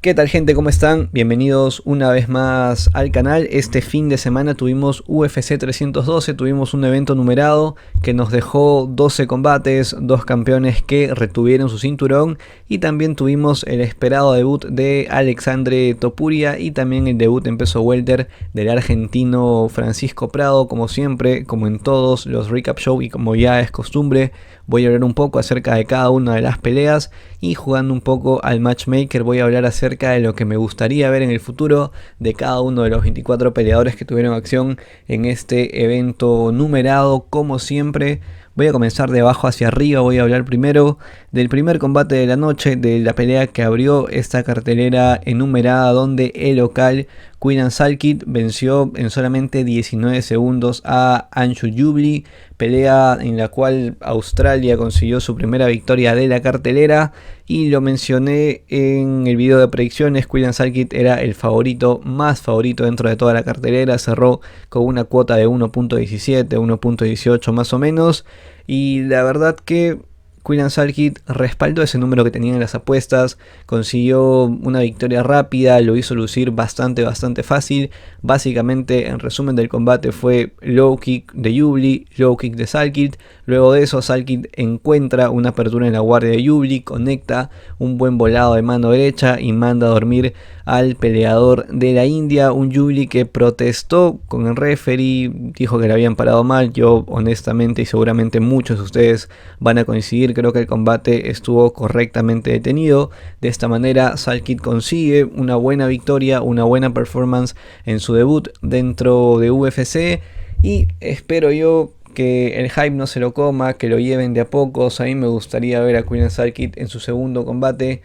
¿Qué tal, gente? ¿Cómo están? Bienvenidos una vez más al canal. Este fin de semana tuvimos UFC 312, tuvimos un evento numerado que nos dejó 12 combates, dos campeones que retuvieron su cinturón, y también tuvimos el esperado debut de Alexandre Topuria y también el debut en peso welter del argentino Francisco Prado. Como siempre, como en todos los recap show y como ya es costumbre, voy a hablar un poco acerca de cada una de las peleas, y jugando un poco al matchmaker voy a hablar acerca de lo que me gustaría ver en el futuro de cada uno de los 24 peleadores que tuvieron acción en este evento numerado. Como siempre, voy a comenzar de abajo hacia arriba. Voy a hablar primero del primer combate de la noche, de la pelea que abrió esta cartelera enumerada, donde el local Quinnan Salkit venció en solamente 19 segundos a Anshu Jubli, pelea en la cual Australia consiguió su primera victoria de la cartelera. Y lo mencioné en el video de predicciones, Quinnan Salkit era el favorito, más favorito dentro de toda la cartelera, cerró con una cuota de 1.17, 1.18 más o menos, y la verdad que Quinnan Salkit respaldó ese número que tenía en las apuestas, consiguió una victoria rápida, lo hizo lucir bastante fácil. Básicamente, en resumen del combate, fue low kick de Jubli, low kick de Salkit. Luego de eso, Salkit encuentra una apertura en la guardia de Jubli, conecta un buen volado de mano derecha y manda a dormir al peleador de la India. Un Jubli que protestó con el referee, dijo que le habían parado mal. Yo honestamente, y seguramente muchos de ustedes van a coincidir, creo que el combate estuvo correctamente detenido. De esta manera, Salkit consigue una buena victoria, una buena performance en su debut dentro de UFC, y espero yo que el hype no se lo coma, que lo lleven de a pocos. A mí me gustaría ver a Quinnan Salkit en su segundo combate,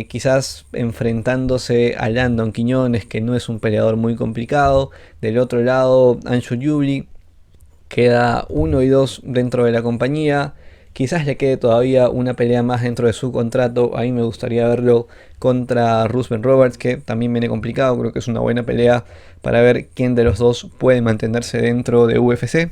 quizás enfrentándose a Landon Quiñones, que no es un peleador muy complicado. Del otro lado, Anshu Jubli queda 1 y 2 dentro de la compañía. Quizás le quede todavía una pelea más dentro de su contrato. A mí me gustaría verlo contra Ruslan Roberts, que también viene complicado. Creo que es una buena pelea para ver quién de los dos puede mantenerse dentro de UFC.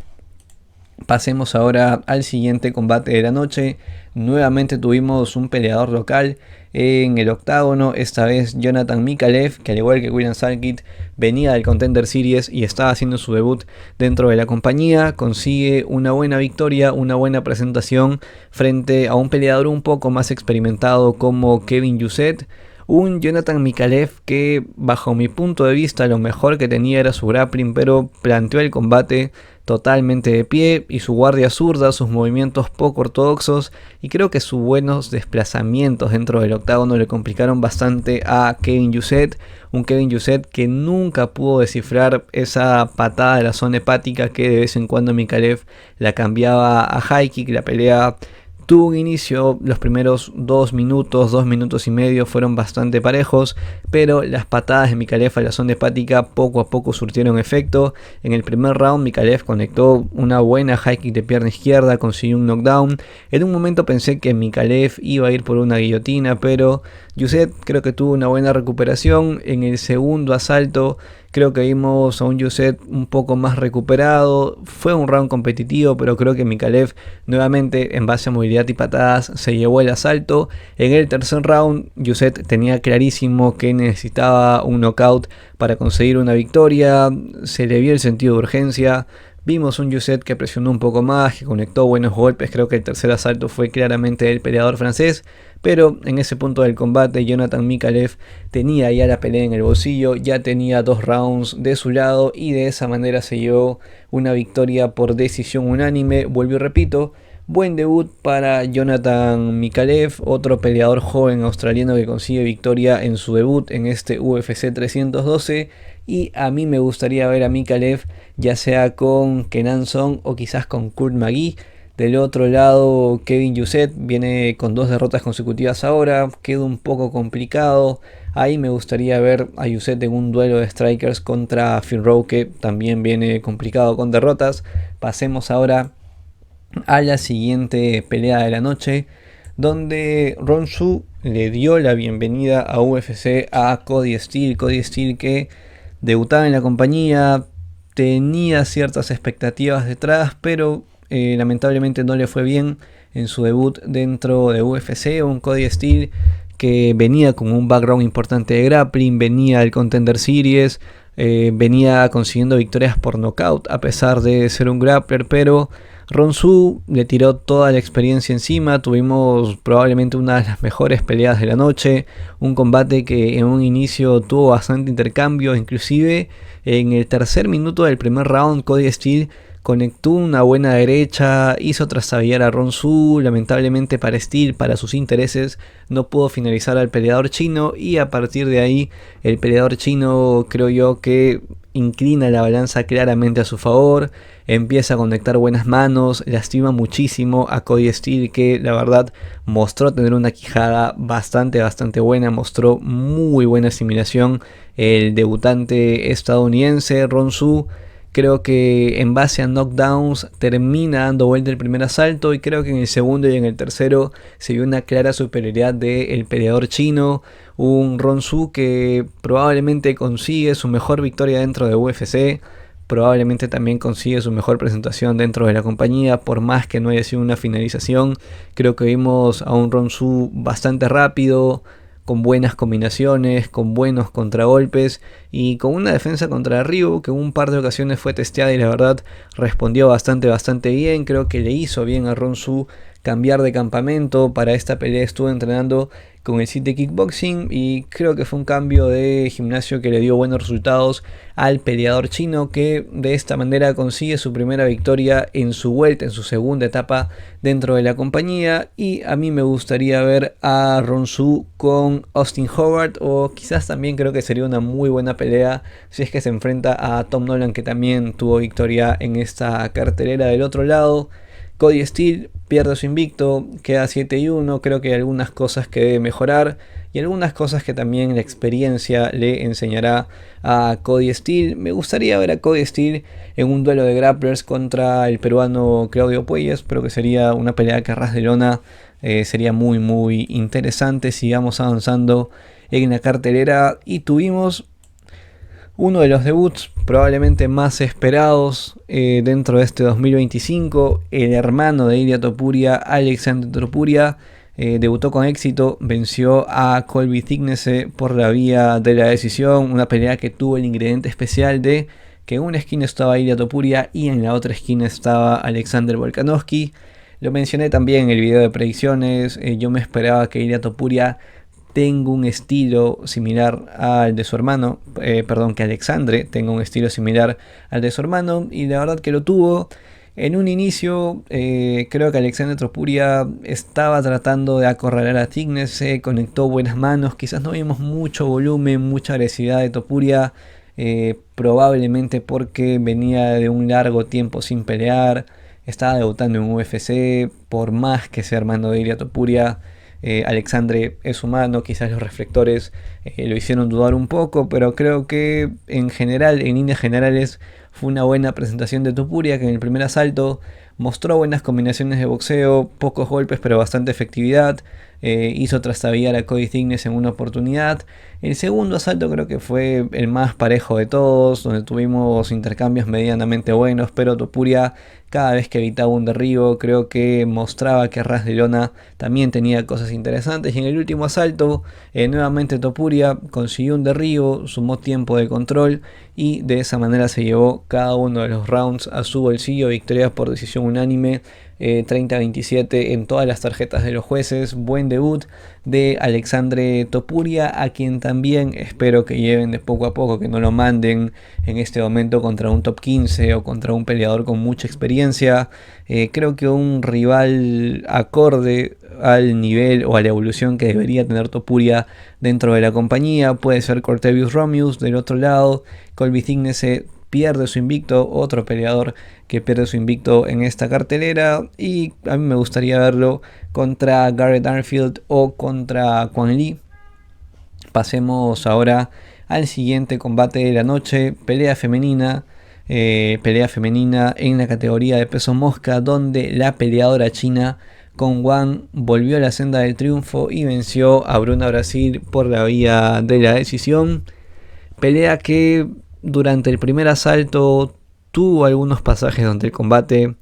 Pasemos ahora al siguiente combate de la noche. Nuevamente tuvimos un peleador local en el octágono, esta vez Jonathan Mikalev, que al igual que Quinnan Salkit venía del Contender Series y estaba haciendo su debut dentro de la compañía. Consigue una buena victoria, una buena presentación frente a un peleador un poco más experimentado como Kevin Yuset. Un Jonathan Mikalev que, bajo mi punto de vista, lo mejor que tenía era su grappling, pero planteó el combate totalmente de pie, y su guardia zurda, sus movimientos poco ortodoxos y creo que sus buenos desplazamientos dentro del octágono le complicaron bastante a Kevin Yuset. Un Kevin Yuset que nunca pudo descifrar esa patada de la zona hepática que de vez en cuando Mikalev la cambiaba a high kick. La pelea tuvo un inicio, los primeros 2 minutos y medio fueron bastante parejos, pero las patadas de Mikalev a la zona hepática poco a poco surtieron efecto. En el primer round Mikalev conectó una buena high kick de pierna izquierda, consiguió un knockdown. En un momento pensé que Mikalev iba a ir por una guillotina, pero Yuset creo que tuvo una buena recuperación. En el segundo asalto creo que vimos a un Yuset un poco más recuperado. Fue un round competitivo, pero creo que Mikalev nuevamente, en base a movilidad y patadas, se llevó el asalto. En el tercer round Yuset tenía clarísimo que necesitaba un knockout para conseguir una victoria. Se le vio el sentido de urgencia. Vimos un Yuset que presionó un poco más, que conectó buenos golpes. Creo que el tercer asalto fue claramente el peleador francés, pero en ese punto del combate Jonathan Mikalev tenía ya la pelea en el bolsillo, ya tenía 2 rounds de su lado, y de esa manera se llevó una victoria por decisión unánime. Vuelvo y repito, buen debut para Jonathan Mikalev, otro peleador joven australiano que consigue victoria en su debut en este UFC 312. Y a mí me gustaría ver a Mikalev ya sea con Kenan Song o quizás con Kurt Magee. Del otro lado, Kevin Yuset viene con 2 derrotas consecutivas ahora, queda un poco complicado. Ahí me gustaría ver a Yuset en un duelo de strikers contra Finn Rowe, que también viene complicado con derrotas. Pasemos ahora a la siguiente pelea de la noche, donde Ron Su le dio la bienvenida a UFC a Cody Steele. Cody Steele, que debutaba en la compañía, tenía ciertas expectativas detrás, pero lamentablemente no le fue bien en su debut dentro de UFC. Un Cody Steele que venía con un background importante de grappling, venía del Contender Series, venía consiguiendo victorias por nocaut a pesar de ser un grappler, pero Ronsu le tiró toda la experiencia encima. Tuvimos probablemente una de las mejores peleas de la noche, un combate que en un inicio tuvo bastante intercambio, inclusive en el tercer minuto del primer round Cody Steele conectó una buena derecha, hizo trastabillar a Ronsu. Lamentablemente para Steele, para sus intereses, no pudo finalizar al peleador chino, y a partir de ahí el peleador chino, creo yo, que inclina la balanza claramente a su favor, empieza a conectar buenas manos, lastima muchísimo a Cody Steele, que la verdad mostró tener una quijada bastante buena, mostró muy buena asimilación el debutante estadounidense. Ronsu, creo que en base a knockdowns termina dando vuelta el primer asalto, y creo que en el segundo y en el tercero se vio una clara superioridad del peleador chino. Un Ronsu que probablemente consigue su mejor victoria dentro de UFC, probablemente también consigue su mejor presentación dentro de la compañía, por más que no haya sido una finalización. Creo que vimos a un Ronsu bastante rápido, con buenas combinaciones, con buenos contragolpes y con una defensa contra Ryu que en un par de ocasiones fue testeada y la verdad respondió bastante bien. Creo que le hizo bien a Ronsu cambiar de campamento. Para esta pelea estuvo entrenando con el City Kickboxing y creo que fue un cambio de gimnasio que le dio buenos resultados al peleador chino, que de esta manera consigue su primera victoria en su vuelta, en su segunda etapa dentro de la compañía. Y a mí me gustaría ver a Ronsu con Austin Howard, o quizás también creo que sería una muy buena pelea si es que se enfrenta a Tom Nolan, que también tuvo victoria en esta cartelera. Del otro lado, Cody Steele pierde su invicto, queda 7-1, creo que hay algunas cosas que debe mejorar y algunas cosas que también la experiencia le enseñará a Cody Steele. Me gustaría ver a Cody Steele en un duelo de grapplers contra el peruano Claudio Puelles, pero que sería una pelea que a ras de lona sería muy interesante. Sigamos avanzando en la cartelera y tuvimos uno de los debuts probablemente más esperados dentro de este 2025. El hermano de Ilia Topuria, Alexander Topuria, debutó con éxito, venció a Colby Thicknesse por la vía de la decisión. Una pelea que tuvo el ingrediente especial de que en una esquina estaba Ilia Topuria y en la otra esquina estaba Alexander Volkanovski. Lo mencioné también en el video de predicciones. Yo me esperaba que Ilia Topuria tenga un estilo similar al de su hermano, que Alexandre tenga un estilo similar al de su hermano, y la verdad que lo tuvo. En un inicio creo que Alexander Topuria estaba tratando de acorralar a Thicknesse, conectó buenas manos, quizás no vimos mucho volumen, mucha agresividad de Topuria, probablemente porque venía de un largo tiempo sin pelear, estaba debutando en UFC. Por más que sea hermano de Ilia Topuria, Alexandre es humano, quizás los reflectores lo hicieron dudar un poco, pero creo que en general, en líneas generales, fue una buena presentación de Topuria, que en el primer asalto mostró buenas combinaciones de boxeo, pocos golpes pero bastante efectividad, hizo trastabillar a Cody Thicknesse en una oportunidad. El segundo asalto creo que fue el más parejo de todos, donde tuvimos intercambios medianamente buenos, pero Topuria, cada vez que evitaba un derribo, creo que mostraba que a ras de lona también tenía cosas interesantes. Y en el último asalto, nuevamente Topuria consiguió un derribo, sumó tiempo de control y de esa manera se llevó cada uno de los rounds a su bolsillo. Victoria por decisión unánime, 30-27 en todas las tarjetas de los jueces. Buen debut de Alexandre Topuria, a quien también espero que lleven de poco a poco, que no lo manden en este momento contra un top 15 o contra un peleador con mucha experiencia. Creo que un rival acorde al nivel o a la evolución que debería tener Topuria dentro de la compañía puede ser Cortevius Romeus. Del otro lado, Colby Thicknesse pierde su invicto, otro peleador que pierde su invicto en esta cartelera, y a mí me gustaría verlo contra Garrett Arfield o contra Quan Lee. Pasemos ahora al siguiente combate de la noche, pelea femenina en la categoría de peso mosca, donde la peleadora china Con Wang volvió a la senda del triunfo y venció a Bruna Brasil por la vía de la decisión. Pelea que durante el primer asalto tuvo algunos pasajes donde el combate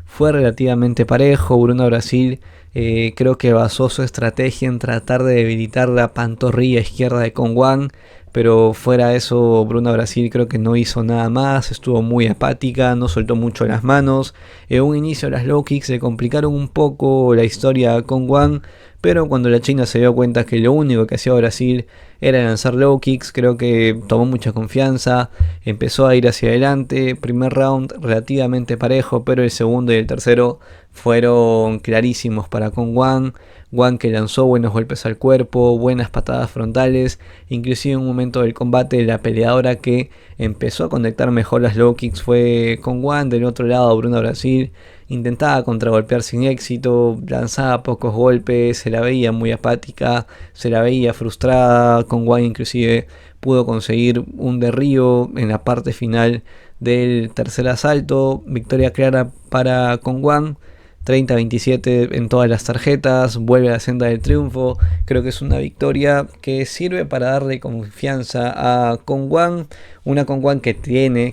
fue relativamente parejo. Bruna Brasil Creo que basó su estrategia en tratar de debilitar la pantorrilla izquierda de Kong Wan, pero fuera de eso Bruna Brasil creo que no hizo nada más, estuvo muy apática, no soltó mucho las manos. En un inicio las low kicks le complicaron un poco la historia a Kong Wan, pero cuando la China se dio cuenta que lo único que hacía Brasil era lanzar low kicks, creo que tomó mucha confianza, empezó a ir hacia adelante. Primer round relativamente parejo, pero el segundo y el tercero fueron clarísimos para Kong Wan. Wan que lanzó buenos golpes al cuerpo, buenas patadas frontales, inclusive en un momento del combate la peleadora que empezó a conectar mejor las low kicks fue Kong Wan. Del otro lado Bruna Brasil intentaba contragolpear sin éxito, lanzaba pocos golpes, se la veía muy apática, se la veía frustrada. Kong Wan inclusive pudo conseguir un derribo en la parte final del tercer asalto. Victoria clara para Kong Wan, 30-27 en todas las tarjetas, vuelve a la senda del triunfo. Creo que es una victoria que sirve para darle confianza a Kong Wan, una Kong Wan que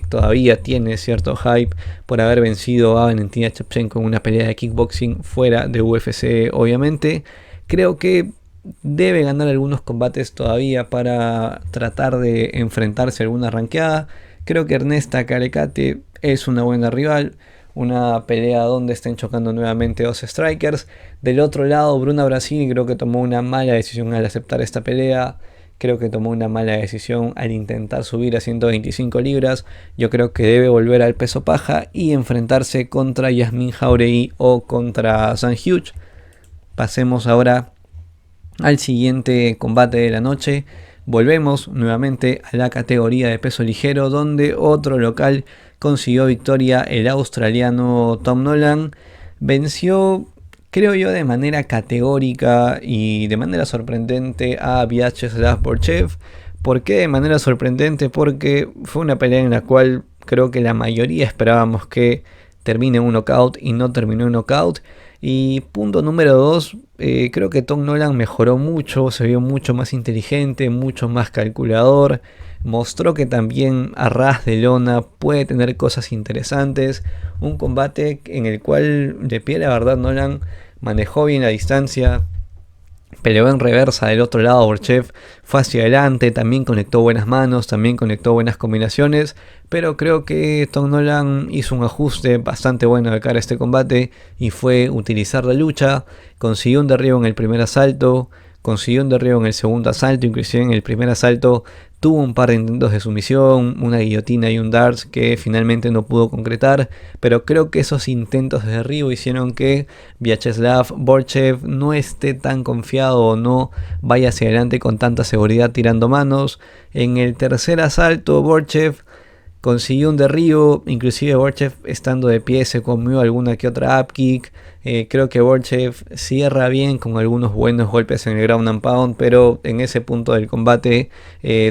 todavía tiene cierto hype por haber vencido a Valentina Shevchenko en una pelea de kickboxing fuera de UFC, obviamente. Creo que debe ganar algunos combates todavía para tratar de enfrentarse a alguna ranqueada. Creo que Ernesta Carecate es una buena rival, una pelea donde estén chocando nuevamente dos strikers. Del otro lado Bruna Brasil creo que tomó una mala decisión al aceptar esta pelea. Creo que tomó una mala decisión al intentar subir a 125 libras. Yo creo que debe volver al peso paja y enfrentarse contra Yasmin Jauregui o contra Zhang Huge. Pasemos ahora al siguiente combate de la noche. Volvemos nuevamente a la categoría de peso ligero, donde otro local consiguió victoria. El australiano Tom Nolan venció, creo yo, de manera categórica y de manera sorprendente a Vyacheslav Borchev. ¿Por qué de manera sorprendente? Porque fue una pelea en la cual creo que la mayoría esperábamos que termine un knockout y no terminó un knockout. Y punto número 2, creo que Tom Nolan mejoró mucho, se vio mucho más inteligente, mucho más calculador. Mostró que también a ras de lona puede tener cosas interesantes. Un combate en el cual, de pie la verdad, Nolan manejó bien la distancia. Peleó en reversa del otro lado. Borchev fue hacia adelante, también conectó buenas manos, también conectó buenas combinaciones, pero creo que Tom Nolan hizo un ajuste bastante bueno de cara a este combate y fue utilizar la lucha. Consiguió un derribo en el primer asalto, consiguió un derribo en el segundo asalto, inclusive en el primer asalto tuvo un par de intentos de sumisión, una guillotina y un darts que finalmente no pudo concretar, pero creo que esos intentos de derribo hicieron que Vyacheslav Borchev no esté tan confiado o no vaya hacia adelante con tanta seguridad tirando manos. En el tercer asalto Borchev consiguió un derribo, inclusive Borchev estando de pie se comió alguna que otra upkick. Creo que Borchev cierra bien con algunos buenos golpes en el ground and pound, pero en ese punto del combate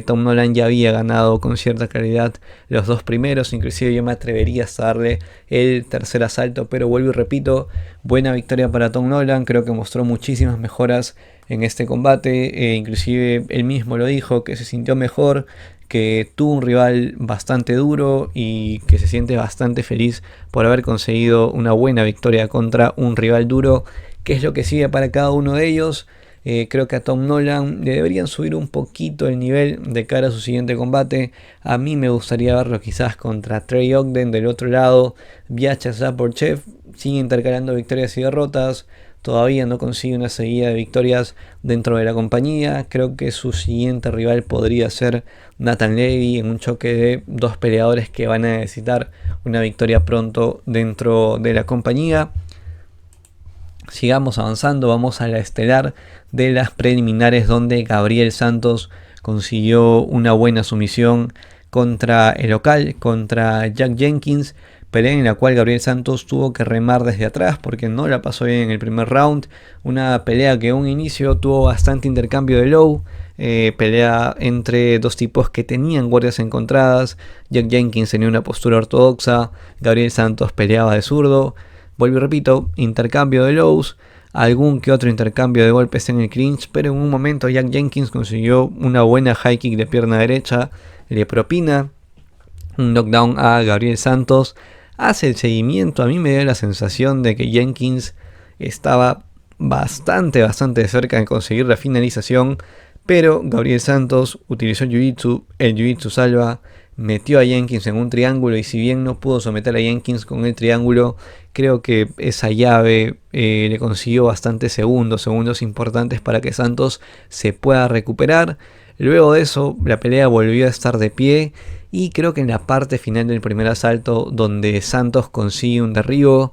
Tom Nolan ya había ganado con cierta claridad los dos primeros. Inclusive yo me atrevería a darle el tercer asalto, pero vuelvo y repito, buena victoria para Tom Nolan. Creo que mostró muchísimas mejoras en este combate, inclusive él mismo lo dijo, que se sintió mejor, que tuvo un rival bastante duro y que se siente bastante feliz por haber conseguido una buena victoria contra un rival duro. ¿Qué es lo que sigue para cada uno de ellos? Creo que a Tom Nolan le deberían subir un poquito el nivel de cara a su siguiente combate. A mí me gustaría verlo quizás contra Trey Ogden. Del otro lado, Vyacheslav Borchev sigue intercalando victorias y derrotas. Todavía no consigue una seguida de victorias dentro de la compañía. Creo que su siguiente rival podría ser Nathan Levy en un choque de dos peleadores que van a necesitar una victoria pronto dentro de la compañía. Sigamos avanzando, vamos a la estelar de las preliminares, donde Gabriel Santos consiguió una buena sumisión contra el local, contra Jack Jenkins. Pelea en la cual Gabriel Santos tuvo que remar desde atrás porque no la pasó bien en el primer round. Una pelea que en un inicio tuvo bastante intercambio de low. Pelea entre dos tipos que tenían guardias encontradas. Jack Jenkins tenía una postura ortodoxa, Gabriel Santos peleaba de zurdo. Vuelvo y repito, intercambio de lows, algún que otro intercambio de golpes en el clinch, pero en un momento Jack Jenkins consiguió una buena high kick de pierna derecha, le propina un knockdown a Gabriel Santos. Hace el seguimiento, a mí me dio la sensación de que Jenkins estaba bastante cerca de conseguir la finalización, pero Gabriel Santos utilizó el jiu-jitsu salva, metió a Jenkins en un triángulo y si bien no pudo someter a Jenkins con el triángulo, creo que esa llave le consiguió bastantes segundos importantes para que Santos se pueda recuperar. Luego de eso la pelea volvió a estar de pie y creo que en la parte final del primer asalto donde Santos consigue un derribo,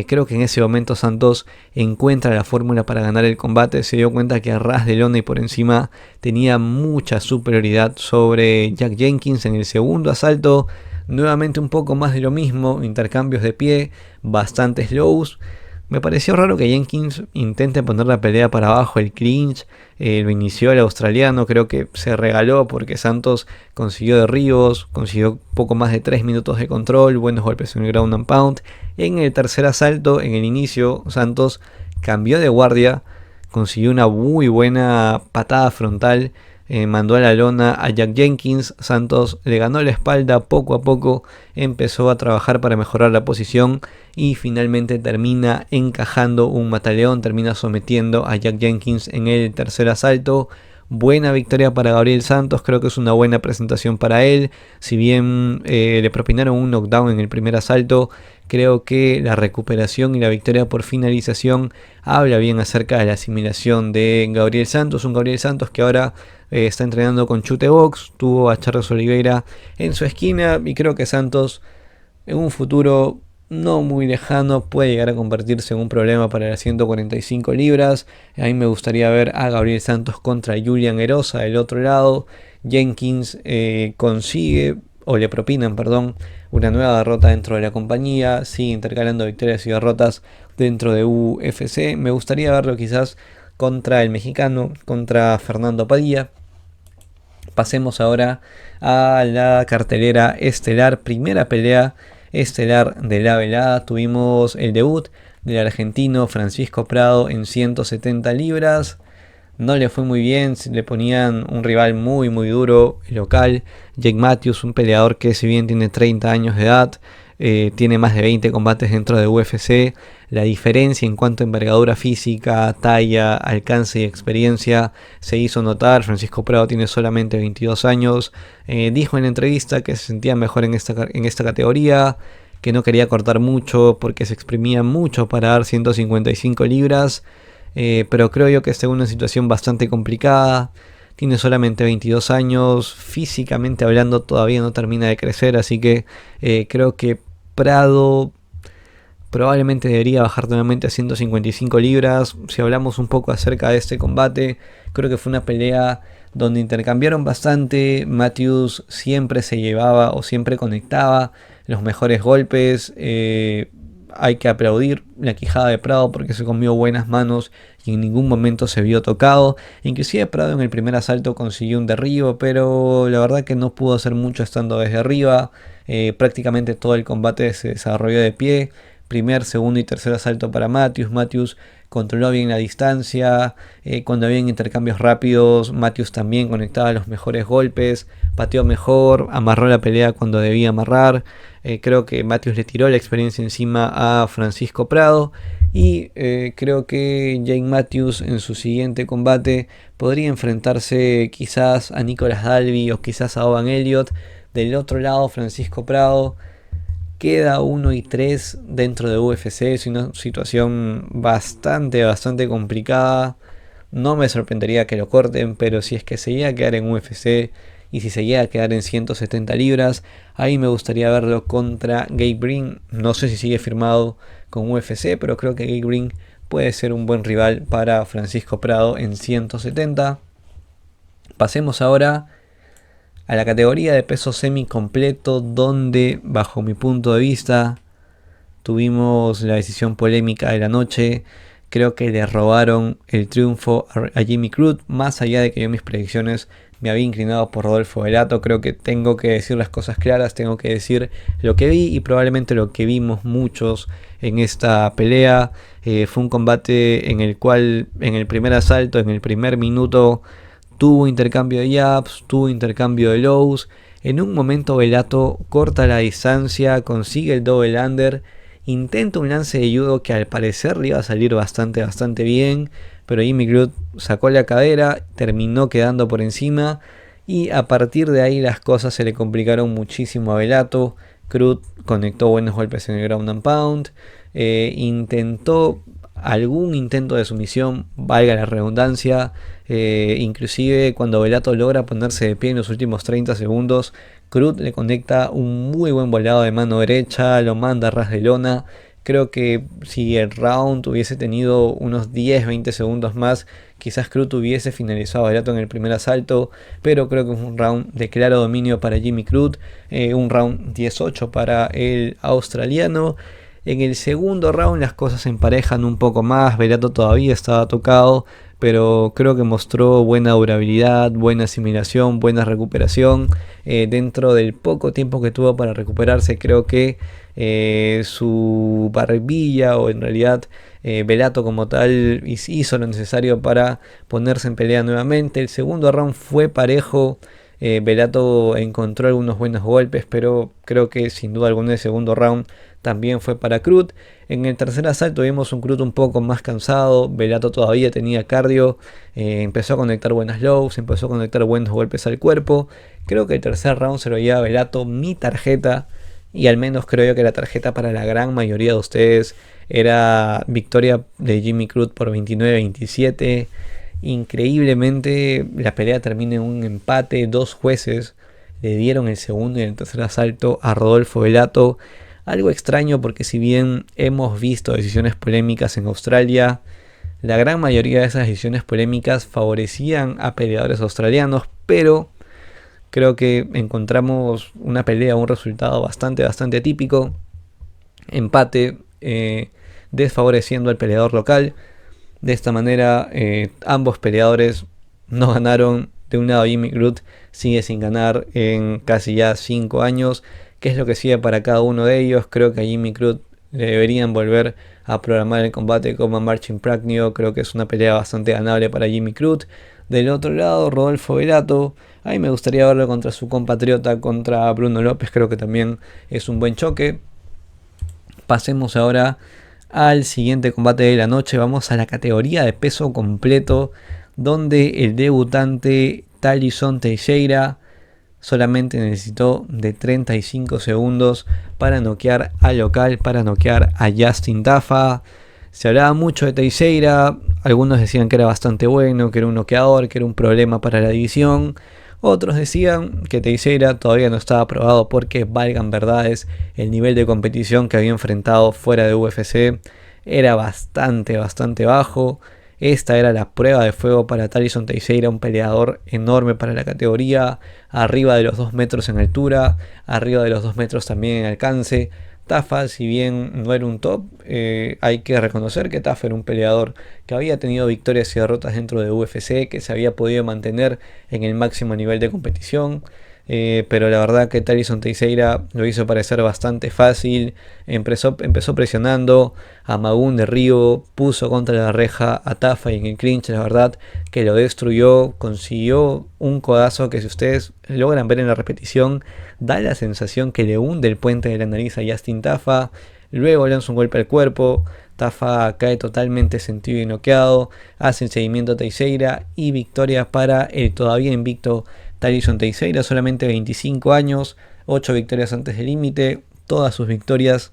creo que en ese momento Santos encuentra la fórmula para ganar el combate. Se dio cuenta que a ras de lona y por encima tenía mucha superioridad sobre Jack Jenkins. En el segundo asalto nuevamente un poco más de lo mismo, intercambios de pie, bastantes lows. Me pareció raro que Jenkins intente poner la pelea para abajo, el clinch, lo inició el australiano, creo que se regaló porque Santos consiguió derribos, consiguió poco más de 3 minutos de control, buenos golpes en el ground and pound. En el tercer asalto, en el inicio, Santos cambió de guardia, consiguió una muy buena patada frontal, mandó a la lona a Jack Jenkins. Santos le ganó la espalda poco a poco, empezó a trabajar para mejorar la posición y finalmente termina encajando un mataleón, termina sometiendo a Jack Jenkins en el tercer asalto. Buena victoria para Gabriel Santos, creo que es una buena presentación para él. Si bien le propinaron un knockdown en el primer asalto, creo que la recuperación y la victoria por finalización habla bien acerca de la asimilación de Gabriel Santos. Un Gabriel Santos que ahora está entrenando con Chute Box, tuvo a Charles Oliveira en su esquina y creo que Santos en un futuro no muy lejano puede llegar a convertirse en un problema para las 145 libras. A mí me gustaría ver a Gabriel Santos contra Julian Erosa del otro lado. Jenkins consigue, o le propinan, perdón, una nueva derrota dentro de la compañía. Sigue intercalando victorias y derrotas dentro de UFC. Me gustaría verlo quizás contra el mexicano, contra Fernando Padilla. Pasemos ahora a la cartelera estelar, primera pelea estelar de la velada. Tuvimos el debut del argentino Francisco Prado en 170 libras. No le fue muy bien, le ponían un rival muy duro, local, Jake Matthews, un peleador que si bien tiene 30 años de edad, tiene más de 20 combates dentro de UFC. La diferencia en cuanto a envergadura física, talla, alcance y experiencia se hizo notar. Francisco Prado tiene solamente 22 años. Dijo en la entrevista que se sentía mejor en esta categoría, que no quería cortar mucho porque se exprimía mucho para dar 155 libras. Pero creo yo que está en una situación bastante complicada. Tiene solamente 22 años, físicamente hablando todavía no termina de crecer, así que creo que Prado probablemente debería bajar nuevamente a 155 libras. Si hablamos un poco acerca de este combate, creo que fue una pelea donde intercambiaron bastante. Matthews siempre se llevaba o siempre conectaba los mejores golpes. Hay que aplaudir la quijada de Prado porque se comió buenas manos y en ningún momento se vio tocado. Inclusive Prado en el primer asalto consiguió un derribo, pero la verdad que no pudo hacer mucho estando desde arriba. Prácticamente todo el combate se desarrolló de pie. Primer, segundo y tercer asalto para Matthews. Matthews controló bien la distancia. Cuando había intercambios rápidos, Matthews también conectaba los mejores golpes, pateó mejor, amarró la pelea cuando debía amarrar. Creo que Matthews le tiró la experiencia encima a Francisco Prado. Y creo que Jake Matthews en su siguiente combate podría enfrentarse quizás a Nicolas Dalby o quizás a Oban Elliott. Del otro lado, Francisco Prado queda 1-3 dentro de UFC. Es una situación bastante complicada. No me sorprendería que lo corten, pero si es que se llega a quedar en UFC y si se llega a quedar en 170 libras, ahí me gustaría verlo contra Gabe Green. No sé si sigue firmado con UFC, pero creo que Gabe Green puede ser un buen rival para Francisco Prado en 170. Pasemos ahora a la categoría de peso semi completo, donde bajo mi punto de vista tuvimos la decisión polémica de la noche. Creo que le robaron el triunfo a Jimmy Crute, más allá de que yo mis predicciones me había inclinado por Rodolfo Velato. Creo que tengo que decir las cosas claras, tengo que decir lo que vi y probablemente lo que vimos muchos en esta pelea. Fue un combate en el cual en el primer asalto, en el primer minuto, tuvo intercambio de jabs, tuvo intercambio de lows. En un momento Velato corta la distancia, consigue el double under intenta un lance de judo que al parecer le iba a salir bastante bien, pero Jimmy Crute sacó la cadera, terminó quedando por encima y a partir de ahí las cosas se le complicaron muchísimo a Bellato. Crute conectó buenos golpes en el ground and pound, intentó algún intento de sumisión, valga la redundancia, inclusive cuando Bellato logra ponerse de pie en los últimos 30 segundos, Crute le conecta un muy buen volado de mano derecha, lo manda a ras de lona. Creo que si el round hubiese tenido unos 10-20 segundos más, quizás Crute hubiese finalizado a Bellato en el primer asalto, pero creo que fue un round de claro dominio para Jimmy Crute, un round 18 para el australiano. En el segundo round las cosas se emparejan un poco más, Bellato todavía estaba tocado, pero creo que mostró buena durabilidad, buena asimilación, buena recuperación. Dentro del poco tiempo que tuvo para recuperarse, creo que su barbilla, o en realidad Bellato como tal, hizo lo necesario para ponerse en pelea nuevamente. El segundo round fue parejo. Bellato encontró algunos buenos golpes, pero creo que sin duda alguna el segundo round también fue para Crute. En el tercer asalto vimos un Crute un poco más cansado. Bellato todavía tenía cardio, empezó a conectar buenas lows, empezó a conectar buenos golpes al cuerpo. Creo que el tercer round se lo lleva Bellato. Mi tarjeta, y al menos creo yo que la tarjeta para la gran mayoría de ustedes, era victoria de Jimmy Crute por 29-27. Increíblemente la pelea termina en un empate. Dos jueces le dieron el segundo y el tercer asalto a Rodolfo Bellato. Algo extraño porque si bien hemos visto decisiones polémicas en Australia, la gran mayoría de esas decisiones polémicas favorecían a peleadores australianos, pero creo que encontramos una pelea, un resultado bastante atípico. Empate, desfavoreciendo al peleador local. De esta manera ambos peleadores no ganaron. De un lado Jimmy Crute sigue sin ganar en casi ya 5 años. ¿Qué es lo que sigue para cada uno de ellos? Creo que a Jimmy Crute le deberían volver a programar el combate como a Marcin Prachnio. Creo que es una pelea bastante ganable para Jimmy Crute. Del otro lado, Rodolfo Bellato. A mí me gustaría verlo contra su compatriota, contra Bruno López. Creo que también es un buen choque. Pasemos ahora al siguiente combate de la noche. Vamos a la categoría de peso completo, donde el debutante Thalisson Teixeira solamente necesitó de 35 segundos para noquear al local, para noquear a Justin Tafa. Se hablaba mucho de Teixeira, algunos decían que era bastante bueno, que era un noqueador, que era un problema para la división. Otros decían que Teixeira todavía no estaba aprobado porque, valgan verdades, el nivel de competición que había enfrentado fuera de UFC era bastante bajo. Esta era la prueba de fuego para Thalisson Teixeira, un peleador enorme para la categoría, arriba de los 2 metros en altura, arriba de los 2 metros también en alcance. Tafa, si bien no era un top, hay que reconocer que Tafa era un peleador que había tenido victorias y derrotas dentro de UFC, que se había podido mantener en el máximo nivel de competición. Pero la verdad que Thalisson Teixeira lo hizo parecer bastante fácil. Empezó presionando a Magún de Río, puso contra la reja a Tafa y en el clinch, la verdad que lo destruyó. Consiguió un codazo que, si ustedes logran ver en la repetición, da la sensación que le hunde el puente de la nariz a Justin Tafa. Luego lanza un golpe al cuerpo, Tafa cae totalmente sentido y noqueado. Hace el seguimiento a Teixeira y victoria para el todavía invicto Thalisson Teixeira, solamente 25 años, 8 victorias antes del límite, todas sus victorias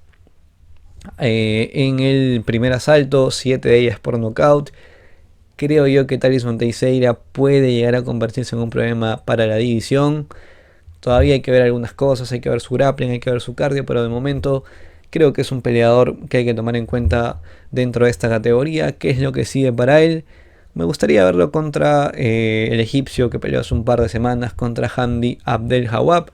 en el primer asalto, 7 de ellas por nocaut. Creo yo que Thalisson Teixeira puede llegar a convertirse en un problema para la división. Todavía hay que ver algunas cosas, hay que ver su grappling, hay que ver su cardio, pero de momento creo que es un peleador que hay que tomar en cuenta dentro de esta categoría. ¿Qué es lo que sigue para él? Me gustaría verlo contra el egipcio que peleó hace un par de semanas contra Hamdi Abdelhawab.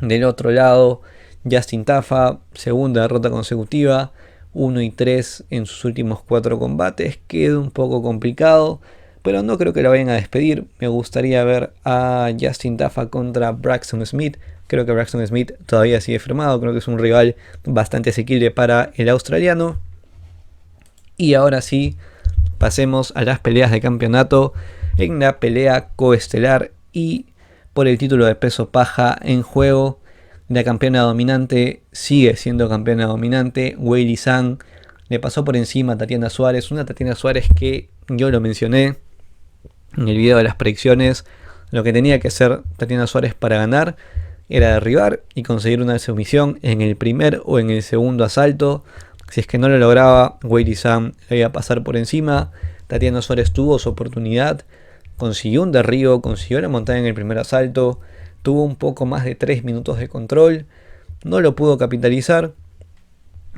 Del otro lado, Justin Tafa, segunda derrota consecutiva, 1-3 en sus últimos 4 combates. Queda un poco complicado, pero no creo que lo vayan a despedir. Me gustaría ver a Justin Tafa contra Braxton Smith. Creo que Braxton Smith todavía sigue firmado, creo que es un rival bastante asequible para el australiano. Y ahora sí, pasemos a las peleas de campeonato. En la pelea coestelar y por el título de peso paja en juego, La campeona dominante sigue siendo campeona dominante. Weili Zhang le pasó por encima a Tatiana Suárez. Una Tatiana Suárez que yo lo mencioné en el video de las predicciones. Lo que tenía que hacer Tatiana Suárez para ganar era derribar y conseguir una sumisión en el primer o en el segundo asalto. Si es que no lo lograba, Weili Zhang le iba a pasar por encima. Tatiana Suárez tuvo su oportunidad, consiguió un derribo, consiguió la montada en el primer asalto, tuvo un poco más de 3 minutos de control, no lo pudo capitalizar.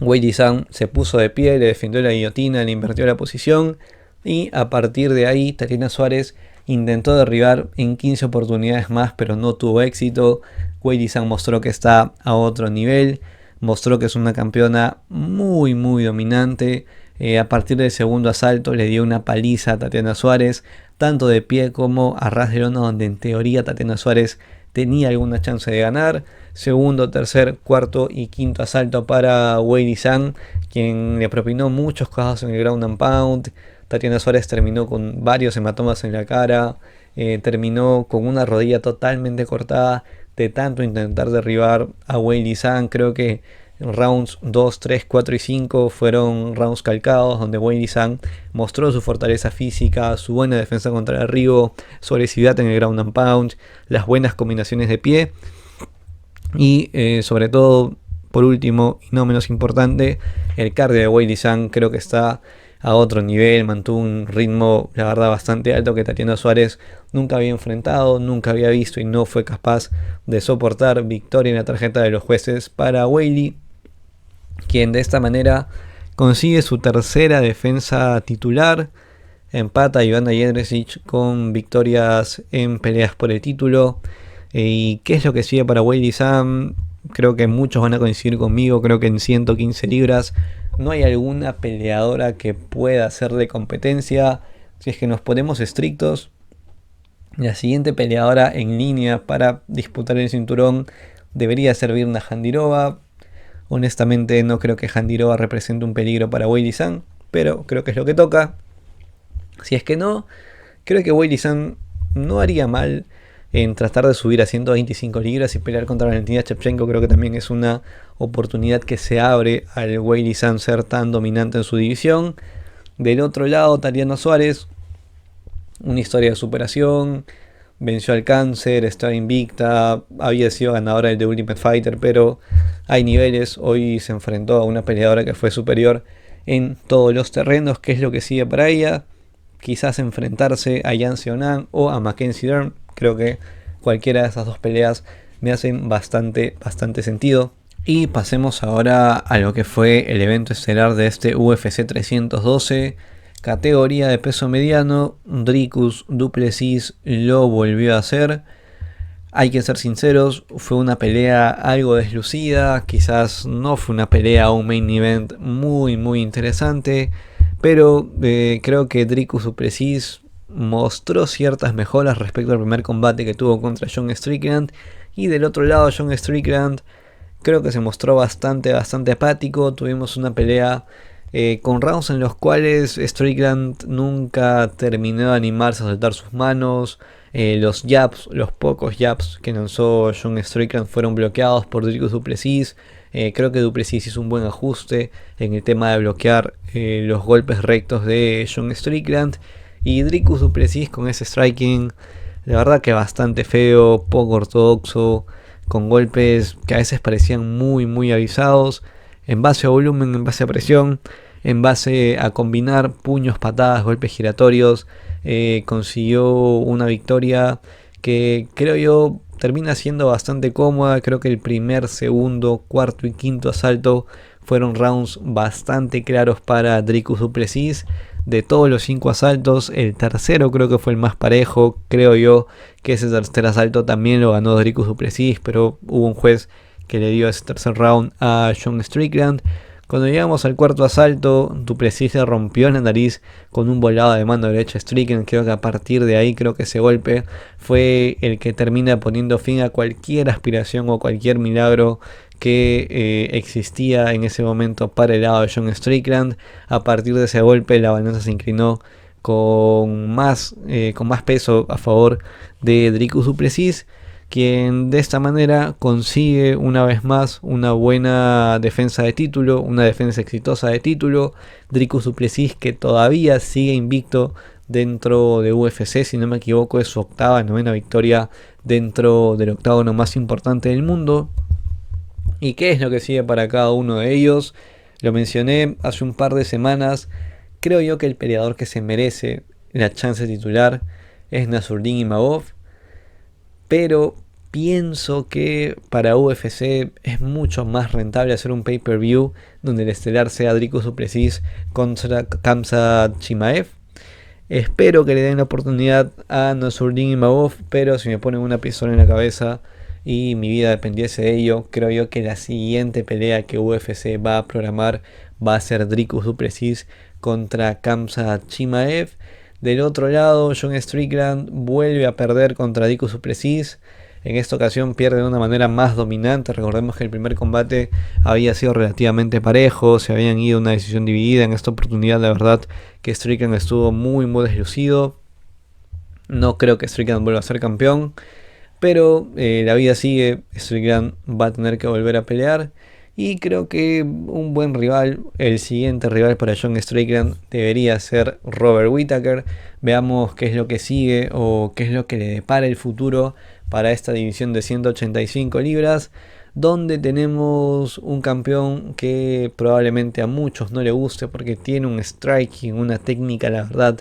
Weili Zhang se puso de pie, le defendió la guillotina, le invirtió la posición y a partir de ahí Tatiana Suárez intentó derribar en 15 oportunidades más, pero no tuvo éxito. Weili Zhang mostró que está a otro nivel, mostró que es una campeona muy dominante. A partir del segundo asalto le dio una paliza a Tatiana Suárez, tanto de pie como a ras de lona, donde en teoría Tatiana Suárez tenía alguna chance de ganar. Segundo, tercer, cuarto y quinto asalto para Weili Zhang, quien le propinó muchos cojazos en el ground and pound. Tatiana Suárez terminó con varios hematomas en la cara, terminó con una rodilla totalmente cortada de tanto intentar derribar a Weili Zhang. Creo que rounds 2, 3, 4 y 5 fueron rounds calcados, donde Weili Zhang mostró su fortaleza física, su buena defensa contra el derribo, su agresividad en el ground and pound, las buenas combinaciones de pie y sobre todo, por último y no menos importante, el cardio de Weili Zhang. Creo que está a otro nivel, mantuvo un ritmo la verdad bastante alto que Tatiana Suárez nunca había enfrentado, nunca había visto y no fue capaz de soportar. Victoria en la tarjeta de los jueces para Weili, quien de esta manera consigue su tercera defensa titular. Empata a Ivana Jedrzejczyk con victorias en peleas por el título. ¿Y qué es lo que sigue para Weili Zhang? Creo que muchos van a coincidir conmigo. Creo que en 115 libras no hay alguna peleadora que pueda hacerle competencia. Si es que nos ponemos estrictos, la siguiente peleadora en línea para disputar el cinturón debería ser Virna Jandiroba. Honestamente no creo que Jandiroba represente un peligro para Weili Zhang, pero creo que es lo que toca. Si es que no, creo que Weili Zhang no haría mal en tratar de subir a 125 libras y pelear contra Valentina Shevchenko. Creo que también es una oportunidad que se abre al Weili Zhang ser tan dominante en su división. Del otro lado, Tatiana Suárez, una historia de superación, venció al cáncer, estaba invicta, había sido ganadora del The Ultimate Fighter, pero hay niveles. Hoy se enfrentó a una peleadora que fue superior en todos los terrenos. ¿Qué es lo que sigue para ella? Quizás enfrentarse a Yan Xiaonan o a Mackenzie Dern. Creo que cualquiera de esas dos peleas me hacen bastante sentido. Y pasemos ahora a lo que fue el evento estelar de este UFC 312. Categoría de peso mediano, Dricus du Plessis lo volvió a hacer. Hay que ser sinceros, fue una pelea algo deslucida, quizás no fue una pelea a un main event muy interesante, pero creo que Dricus du Plessis mostró ciertas mejoras respecto al primer combate que tuvo contra John Strickland. Y del otro lado, John Strickland creo que se mostró bastante apático. Tuvimos una pelea con rounds en los cuales Strickland nunca terminó de animarse a soltar sus manos. Los jabs, los pocos jabs que lanzó John Strickland fueron bloqueados por Dricus du Plessis. Creo que du Plessis hizo un buen ajuste en el tema de bloquear los golpes rectos de John Strickland. Y Dricus du Plessis con ese striking, la verdad que bastante feo, poco ortodoxo, con golpes que a veces parecían muy avisados, en base a volumen, en base a presión, en base a combinar puños, patadas, golpes giratorios. Consiguió una victoria que creo yo termina siendo bastante cómoda. Creo que el primer, segundo, cuarto y quinto asalto fueron rounds bastante claros para Dricus du Plessis. De todos los 5 asaltos, el tercero creo que fue el más parejo. Creo yo que ese tercer asalto también lo ganó Dricus du Plessis, pero hubo un juez que le dio ese tercer round a John Strickland. Cuando llegamos al cuarto asalto, du Plessis le rompió la nariz con un volado de mano derecha a Strickland. Creo que a partir de ahí, creo que ese golpe fue el que termina poniendo fin a cualquier aspiración o cualquier milagro que existía en ese momento para el lado de John Strickland. A partir de ese golpe la balanza se inclinó con más peso a favor de Dricus du Plessis, quien de esta manera consigue una vez más una buena defensa de título, una defensa exitosa de título. Dricus du Plessis, que todavía sigue invicto dentro de UFC, si no me equivoco es su octava, novena victoria dentro del octágono más importante del mundo. ¿Y qué es lo que sigue para cada uno de ellos? Lo mencioné hace un par de semanas. Creo yo que el peleador que se merece la chance titular es Nassourdine Imavov, pero pienso que para UFC es mucho más rentable hacer un pay-per-view donde el estelar sea Dricus du Plessis contra Khamzat Chimaev. Espero que le den la oportunidad a Nassourdine Imavov, pero si me ponen una pistola en la cabeza y mi vida dependiese de ello, creo yo que la siguiente pelea que UFC va a programar va a ser Dricus du Plessis contra Khamzat Chimaev. Del otro lado, John Strickland vuelve a perder contra Dricus du Plessis. En esta ocasión pierde de una manera más dominante. Recordemos que el primer combate había sido relativamente parejo, se habían ido a una decisión dividida. En esta oportunidad, la verdad que Strickland estuvo muy deslucido. No creo que Strickland vuelva a ser campeón, pero la vida sigue. Strickland va a tener que volver a pelear. Y creo que un buen rival, el siguiente rival para John Strickland debería ser Robert Whittaker. Veamos qué es lo que sigue o qué es lo que le depara el futuro para esta división de 185 libras, donde tenemos un campeón que probablemente a muchos no le guste porque tiene un striking, una técnica la verdad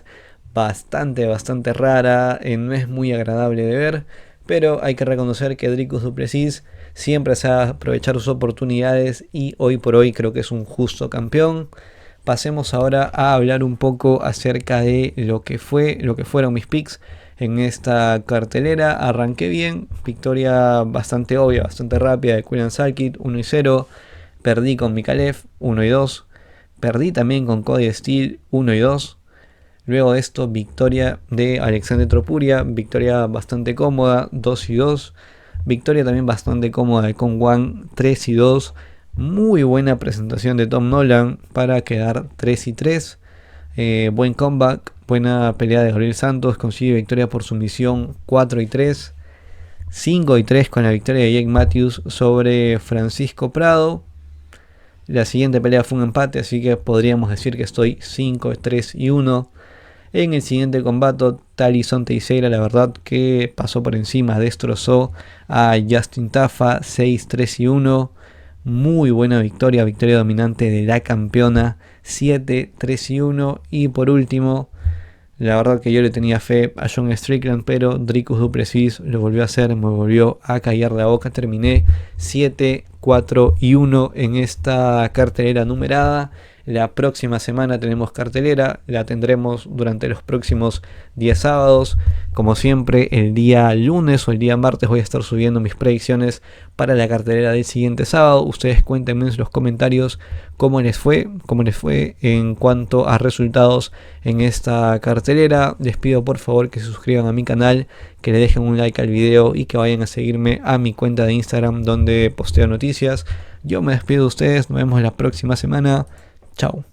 bastante rara, no es muy agradable de ver, pero hay que reconocer que Dricus du Plessis siempre sabe aprovechar sus oportunidades y hoy por hoy creo que es un justo campeón. Pasemos ahora a hablar un poco acerca de lo que fueron mis picks en esta cartelera. Arranqué bien, victoria bastante obvia, bastante rápida de Quillan Salkit, 1-0. Perdí con Mikalev, 1-2. Perdí también con Cody Steele, 1-2. Luego de esto, victoria de Alexander Topuria, victoria bastante cómoda, 2-2. Victoria también bastante cómoda de Con Wang, 3-2. Muy buena presentación de Tom Nolan para quedar 3-3. Buen comeback, buena pelea de Gabriel Santos, consigue victoria por sumisión, 4-3. 5-3 con la victoria de Jake Matthews sobre Francisco Prado. La siguiente pelea fue un empate, así que podríamos decir que estoy 5-3-1. En el siguiente combate, Talison Teixeira, la verdad que pasó por encima, destrozó a Justin Tafa, 6-3-1. Muy buena victoria dominante de la campeona, 7-3-1. Y por último, la verdad que yo le tenía fe a John Strickland, pero Dricus du Plessis lo volvió a hacer, me volvió a callar la boca. Terminé 7-4-1 en esta cartelera numerada. La próxima semana tenemos cartelera, la tendremos durante los próximos 10 sábados. Como siempre, el día lunes o el día martes voy a estar subiendo mis predicciones para la cartelera del siguiente sábado. Ustedes cuéntenme en los comentarios cómo les fue en cuanto a resultados en esta cartelera. Les pido por favor que se suscriban a mi canal, que le dejen un like al video y que vayan a seguirme a mi cuenta de Instagram donde posteo noticias. Yo me despido de ustedes, nos vemos la próxima semana. Chao.